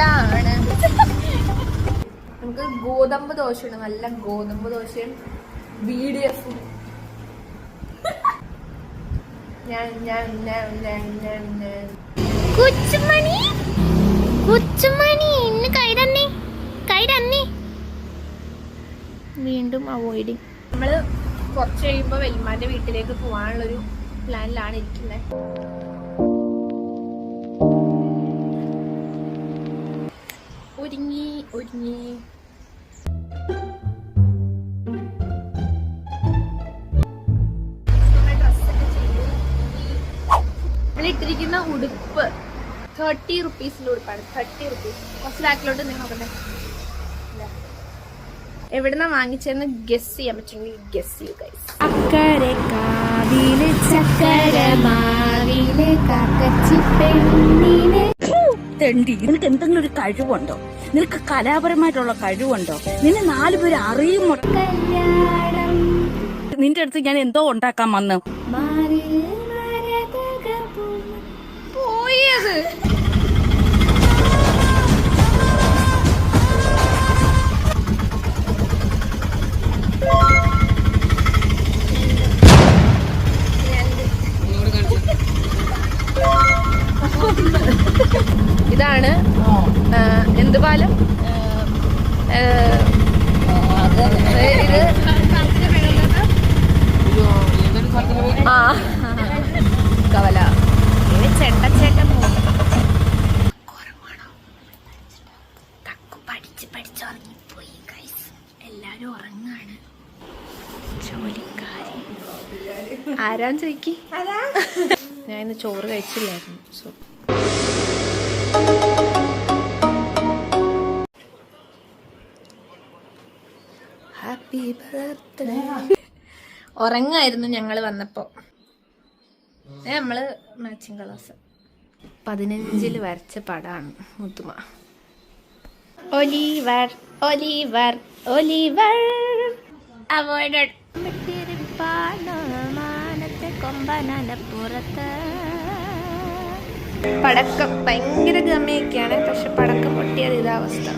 പാടാണ്. നമുക്ക് ഗോതമ്പ് ദോശയാണ്, നല്ല ഗോതമ്പ് ദോശയും BDF-ഉം. വീണ്ടും അവോയ്ഡിങ്. നമ്മള് കുറച്ച് കഴിയുമ്പോ വെല്ലുമാന്റെ വീട്ടിലേക്ക് പോവാനുള്ളൊരു പ്ലാനിലാണ് ഇരിക്കുന്നത്. ഒരുങ്ങി ഇട്ടിരിക്കുന്ന ഉടുപ്പ് 30 റുപ്പീസിന്റെ ഉടുപ്പാണ്. 30 റുപ്പീസ്. കുറച്ച് ബാക്കിലോട്ട് നോക്കട്ടെ, എവിടുന്ന വാങ്ങിച്ചെന്ന് ഗസ് ചെയ്യാൻ പറ്റുമെങ്കിൽ ഗസ് ചെയ്യൂ ഗൈസ്. നിനക്ക് എന്തെങ്കിലും ഒരു കഴിവുണ്ടോ? നിനക്ക് കലാപരമായിട്ടുള്ള കഴിവുണ്ടോ? നിന്നെ 4 പേര് അറിയുമോ? നിന്റെ അടുത്ത് ഞാൻ എന്തോ ഉണ്ടാക്കാൻ വന്നു പോയത്. ഇതാണ് എന്ത് പാലം? ഇത് കവല. ചേട്ടൻ പഠിച്ചുറങ്ങിപ്പോയി ഗൈസ്. എല്ലാരും ഉറങ്ങാണ്. ജോലിക്കാരി ആരാന്ന് ചോദിക്കി. ഞാൻ ഇന്ന് ചോറ് കഴിച്ചില്ലായിരുന്നു. So happy birthday. ഉറങ്ങായിരുന്നു ഞങ്ങള് വന്നപ്പോ. നമ്മള് മാച്ചിങ് കളേഴ്സ് 15 വരച്ച പടാണ് മുത്തുമ. Oliver Oliver Oliver avoided. മാനത്തെ കൊമ്പനപ്പുറത്ത് പടക്കം ഭയങ്കര ഗമയൊക്കെയാണ്, പക്ഷെ പടക്കം പൊട്ടിയത് ഇതാ അവസ്ഥ.